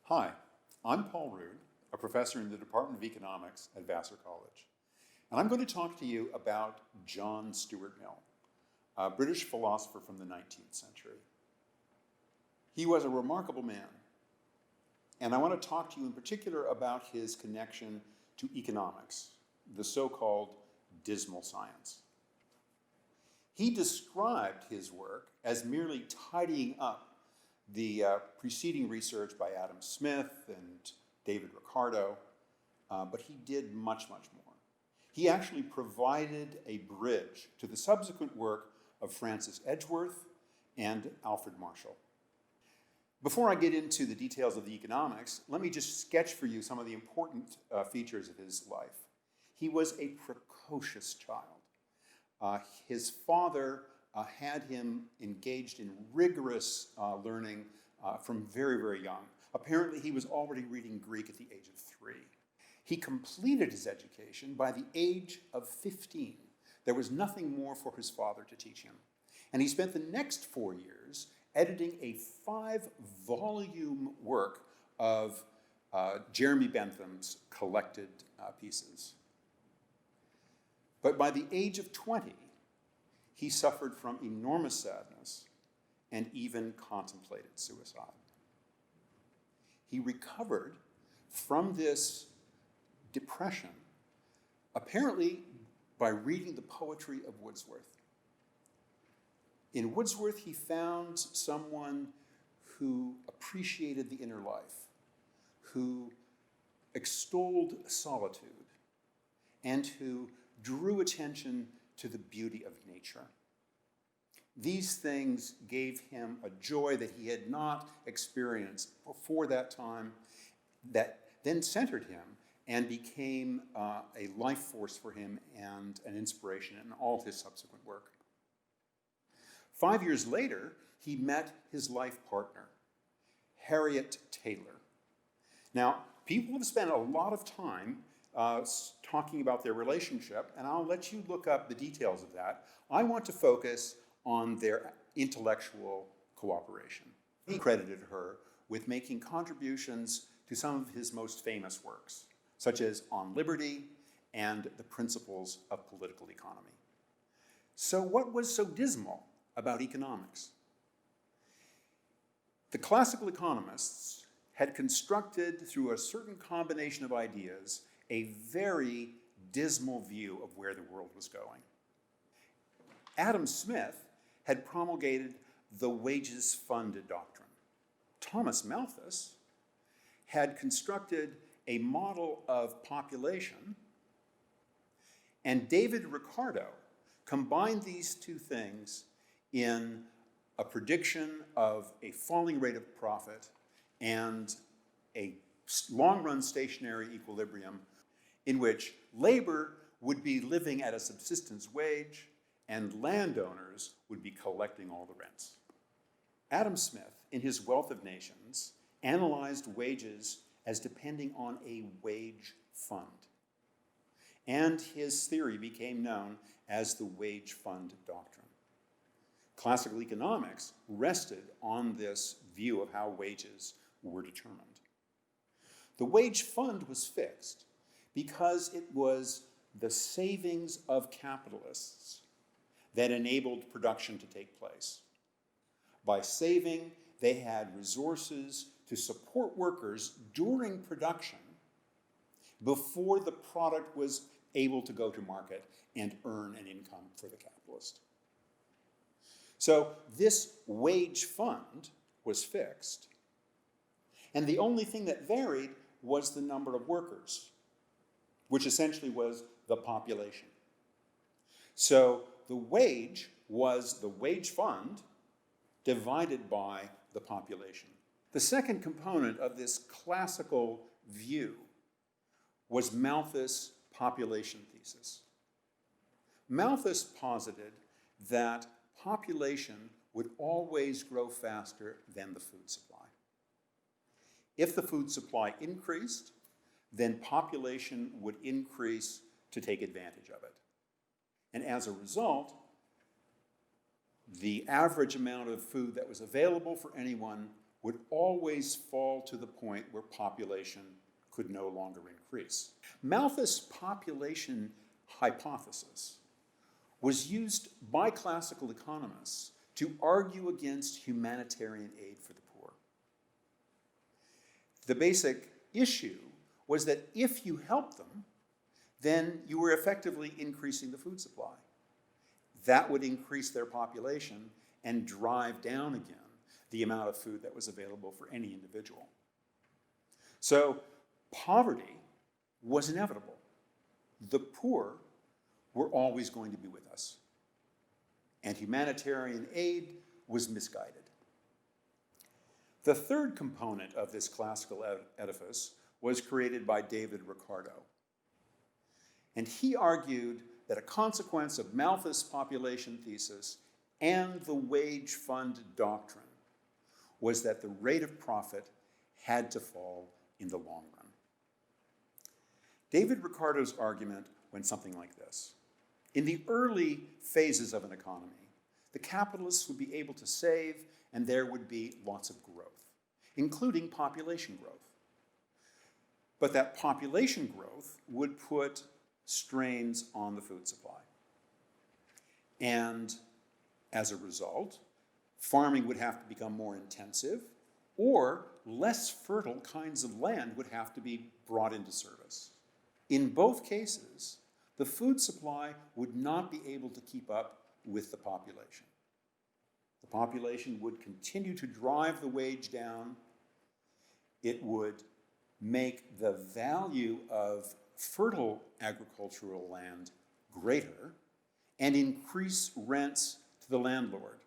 Hi, I'm Paul Rood, a professor in the Department of Economics at Vassar College. And I'm going to talk to you about John Stuart Mill, a British philosopher from the 19th century. He was a remarkable man. And I want to talk to you in particular about his connection to economics, the so-called dismal science. He described his work as merely tidying up the preceding research by Adam Smith and David Ricardo, but he did much, much more. He actually provided a bridge to the subsequent work of Francis Edgeworth and Alfred Marshall. Before I get into the details of the economics, let me just sketch for you some of the important features of his life. He was a precocious child. His father had him engaged in rigorous learning from very, very young. Apparently, he was already reading Greek at the age of 3. He completed his education by the age of 15. There was nothing more for his father to teach him. And he spent the next 4 years editing a 5-volume work of Jeremy Bentham's collected pieces. But by the age of 20, he suffered from enormous sadness and even contemplated suicide. He recovered from this depression, apparently by reading the poetry of Wordsworth. In Wordsworth, he found someone who appreciated the inner life, who extolled solitude, and who drew attention to the beauty of nature. These things gave him a joy that he had not experienced before that time, that then centered him and became a life force for him and an inspiration in all his subsequent work. 5 years later, he met his life partner, Harriet Taylor. Now, people have spent a lot of time talking about their relationship, and I'll let you look up the details of that. I want to focus on their intellectual cooperation. He credited her with making contributions to some of his most famous works, such as On Liberty and The Principles of Political Economy. So what was so dismal about economics? The classical economists had constructed, through a certain combination of ideas, a very dismal view of where the world was going. Adam Smith had promulgated the wages fund doctrine. Thomas Malthus had constructed a model of population, and David Ricardo combined these two things in a prediction of a falling rate of profit and a long-run stationary equilibrium in which labor would be living at a subsistence wage and landowners would be collecting all the rents. Adam Smith, in his Wealth of Nations, analyzed wages as depending on a wage fund. And his theory became known as the wage fund doctrine. Classical economics rested on this view of how wages were determined. The wage fund was fixed because it was the savings of capitalists that enabled production to take place. By saving, they had resources to support workers during production before the product was able to go to market and earn an income for the capitalist. So this wage fund was fixed, and the only thing that varied was the number of workers, which essentially was the population. So the wage was the wage fund divided by the population. The second component of this classical view was Malthus' population thesis. Malthus posited that population would always grow faster than the food supply. If the food supply increased, then population would increase to take advantage of it. And as a result, the average amount of food that was available for anyone would always fall to the point where population could no longer increase. Malthus' population hypothesis was used by classical economists to argue against humanitarian aid for the poor. The basic issue was that if you helped them, then you were effectively increasing the food supply. That would increase their population and drive down again the amount of food that was available for any individual. So poverty was inevitable. The poor were always going to be with us. And humanitarian aid was misguided. The third component of this classical edifice was created by David Ricardo. And he argued that a consequence of Malthus' population thesis and the wage fund doctrine was that the rate of profit had to fall in the long run. David Ricardo's argument went something like this. In the early phases of an economy, the capitalists would be able to save and there would be lots of growth, including population growth. But that population growth would put strains on the food supply. And as a result, farming would have to become more intensive, or less fertile kinds of land would have to be brought into service. In both cases, the food supply would not be able to keep up with the population. The population would continue to drive the wage down. It would make the value of fertile agricultural land greater and increase rents to the landlord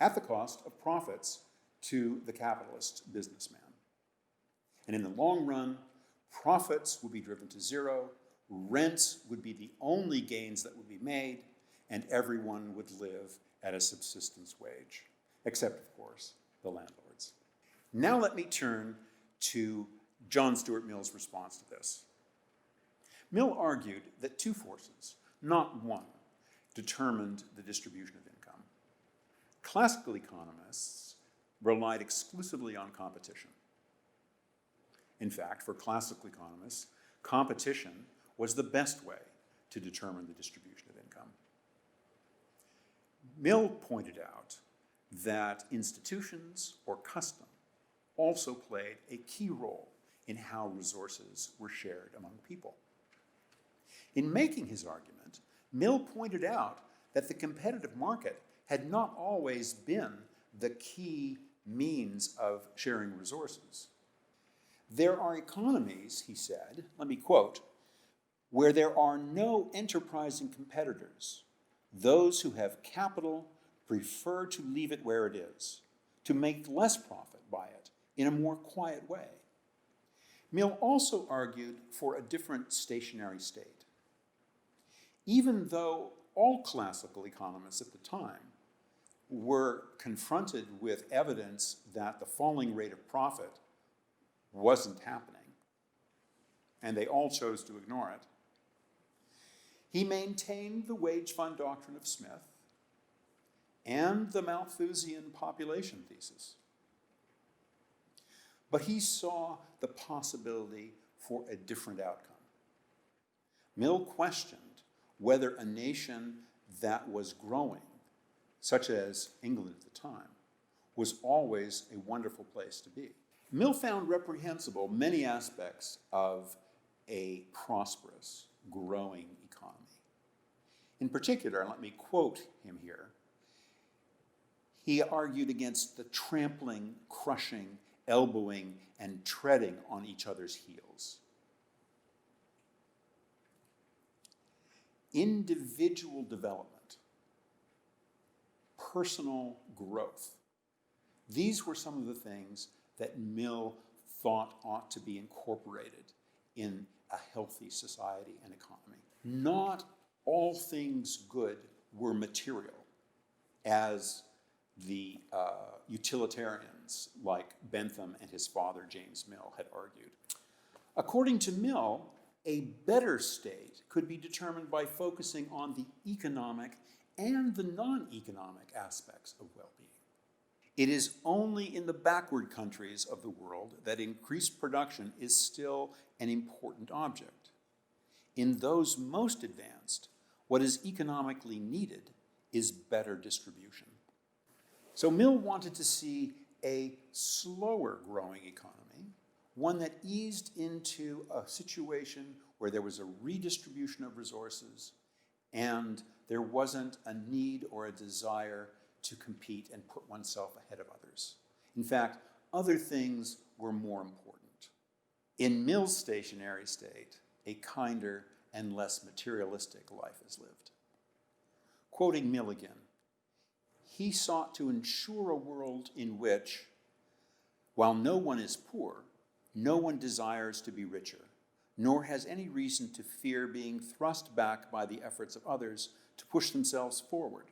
at the cost of profits to the capitalist businessman. And in the long run, profits would be driven to zero, rents would be the only gains that would be made, and everyone would live at a subsistence wage, except, of course, the landlords. Now let me turn to John Stuart Mill's response to this. Mill argued that two forces, not one, determined the distribution of income. Classical economists relied exclusively on competition. In fact, for classical economists, competition was the best way to determine the distribution of income. Mill pointed out that institutions or custom also played a key role in how resources were shared among people. In making his argument, Mill pointed out that the competitive market had not always been the key means of sharing resources. There are economies, he said, let me quote, where there are no enterprising competitors. Those who have capital prefer to leave it where it is, to make less profit by it in a more quiet way. Mill also argued for a different stationary state. Even though all classical economists at the time were confronted with evidence that the falling rate of profit wasn't happening, and they all chose to ignore it, he maintained the wage fund doctrine of Smith and the Malthusian population thesis. But he saw the possibility for a different outcome. Mill questioned whether a nation that was growing, such as England at the time, was always a wonderful place to be. Mill found reprehensible many aspects of a prosperous, growing economy. In particular, let me quote him here, he argued against the trampling, crushing, elbowing, and treading on each other's heels. Individual development, personal growth, these were some of the things that Mill thought ought to be incorporated in a healthy society and economy. Not all things good were material, as the utilitarians like Bentham and his father James Mill had argued. According to Mill, a better state could be determined by focusing on the economic and the non-economic aspects of well-being. It is only in the backward countries of the world that increased production is still an important object. In those most advanced, what is economically needed is better distribution. So Mill wanted to see a slower growing economy, one that eased into a situation where there was a redistribution of resources and there wasn't a need or a desire to compete and put oneself ahead of others. In fact, other things were more important. In Mill's stationary state, a kinder and less materialistic life is lived. Quoting Mill again, he sought to ensure a world in which, while no one is poor, no one desires to be richer, nor has any reason to fear being thrust back by the efforts of others to push themselves forward.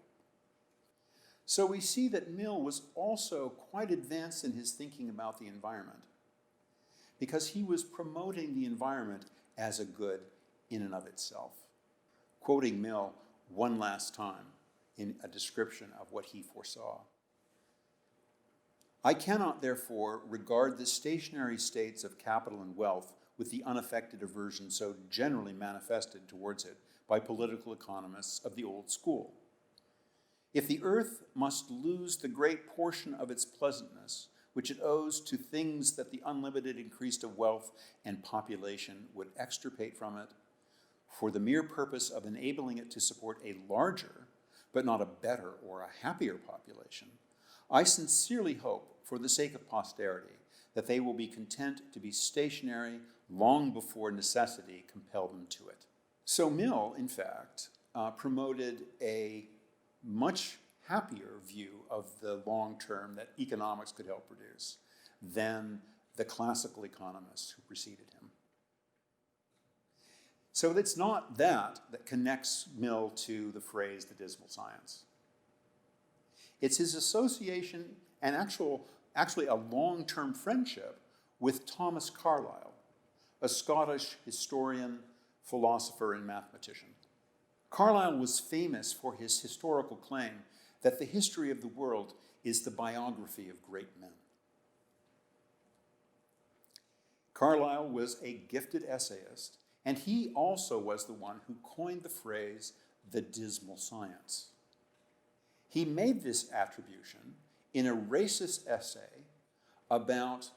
So we see that Mill was also quite advanced in his thinking about the environment, because he was promoting the environment as a good in and of itself. Quoting Mill one last time in a description of what he foresaw. I cannot, therefore, regard the stationary states of capital and wealth with the unaffected aversion so generally manifested towards it by political economists of the old school. If the earth must lose the great portion of its pleasantness, which it owes to things that the unlimited increase of wealth and population would extirpate from it, for the mere purpose of enabling it to support a larger, but not a better or a happier population, I sincerely hope, for the sake of posterity, that they will be content to be stationary long before necessity compelled them to it. So Mill, in fact, promoted a much happier view of the long term that economics could help produce than the classical economists who preceded him. So it's not that connects Mill to the phrase the dismal science. It's his association and actually a long-term friendship with Thomas Carlyle, a Scottish historian, philosopher, and mathematician. Carlyle was famous for his historical claim that the history of the world is the biography of great men. Carlyle was a gifted essayist, and he also was the one who coined the phrase, the dismal science. He made this attribution in a racist essay about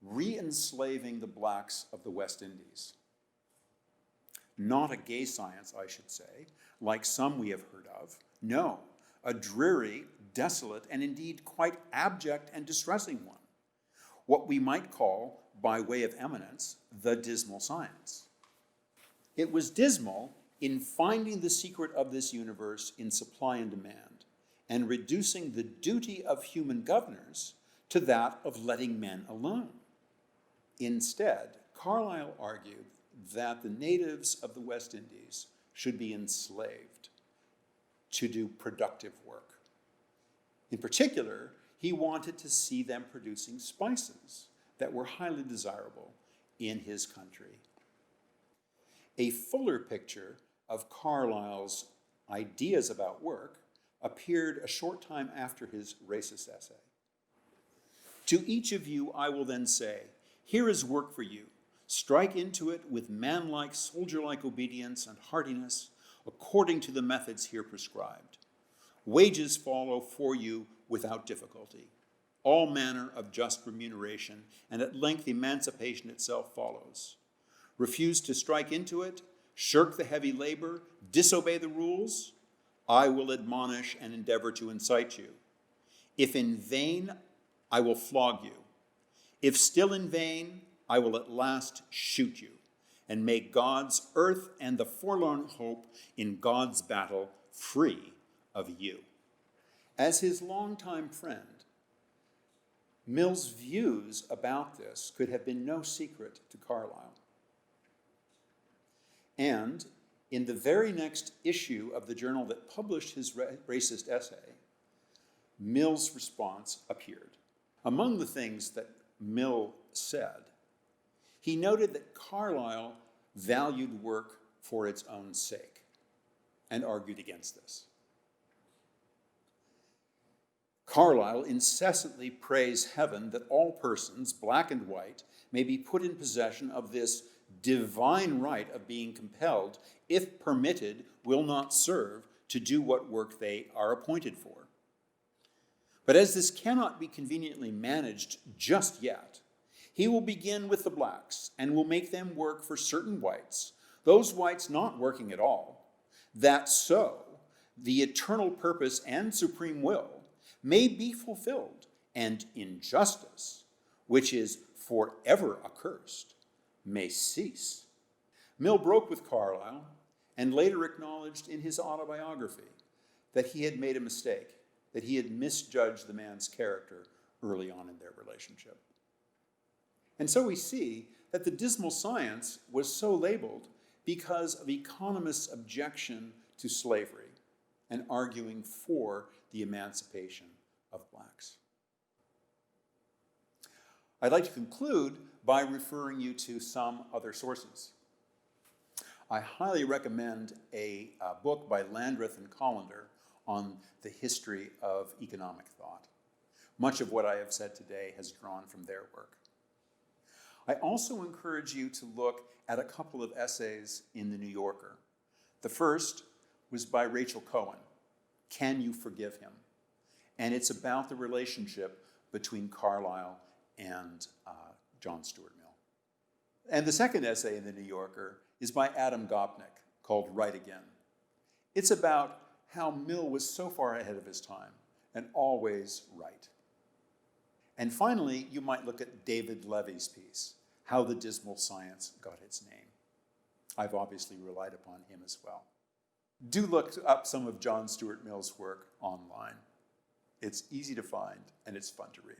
re-enslaving the blacks of the West Indies. Not a gay science, I should say, like some we have heard of. No, a dreary, desolate, and indeed quite abject and distressing one. What we might call, by way of eminence, the dismal science. It was dismal in finding the secret of this universe in supply and demand, and reducing the duty of human governors to that of letting men alone. Instead, Carlyle argued that the natives of the West Indies should be enslaved to do productive work. In particular, he wanted to see them producing spices that were highly desirable in his country. A fuller picture of Carlyle's ideas about work appeared a short time after his racist essay. To each of you I will then say, here is work for you. Strike into it with manlike, soldier-like obedience and heartiness, according to the methods here prescribed. Wages follow for you without difficulty. All manner of just remuneration, and at length emancipation itself follows. Refuse to strike into it, shirk the heavy labor, disobey the rules, I will admonish and endeavor to incite you. If in vain, I will flog you. If still in vain, I will at last shoot you, and make God's earth and the forlorn hope in God's battle free of you. As his longtime friend, Mill's views about this could have been no secret to Carlyle. And in the very next issue of the journal that published his racist essay, Mill's response appeared. Among the things that Mill said, he noted that Carlyle valued work for its own sake and argued against this. Carlyle incessantly prays heaven that all persons, black and white, may be put in possession of this divine right of being compelled, if permitted, will not serve to do what work they are appointed for. But as this cannot be conveniently managed just yet, he will begin with the blacks and will make them work for certain whites, those whites not working at all, that so the eternal purpose and supreme will may be fulfilled, and injustice, which is forever accursed, may cease. Mill broke with Carlyle and later acknowledged in his autobiography that he had made a mistake, that he had misjudged the man's character early on in their relationship. And so we see that the dismal science was so labeled because of economists' objection to slavery and arguing for the emancipation of blacks. I'd like to conclude by referring you to some other sources. I highly recommend a book by Landreth and Collender on the history of economic thought. Much of what I have said today has drawn from their work. I also encourage you to look at a couple of essays in The New Yorker. The first was by Rachel Cohen, Can You Forgive Him? And it's about the relationship between Carlyle and John Stuart Mill. And the second essay in The New Yorker is by Adam Gopnik, called Right Again. It's about how Mill was so far ahead of his time and always right. And finally, you might look at David Levy's piece, How the Dismal Science Got Its Name. I've obviously relied upon him as well. Do look up some of John Stuart Mill's work online. It's easy to find and it's fun to read.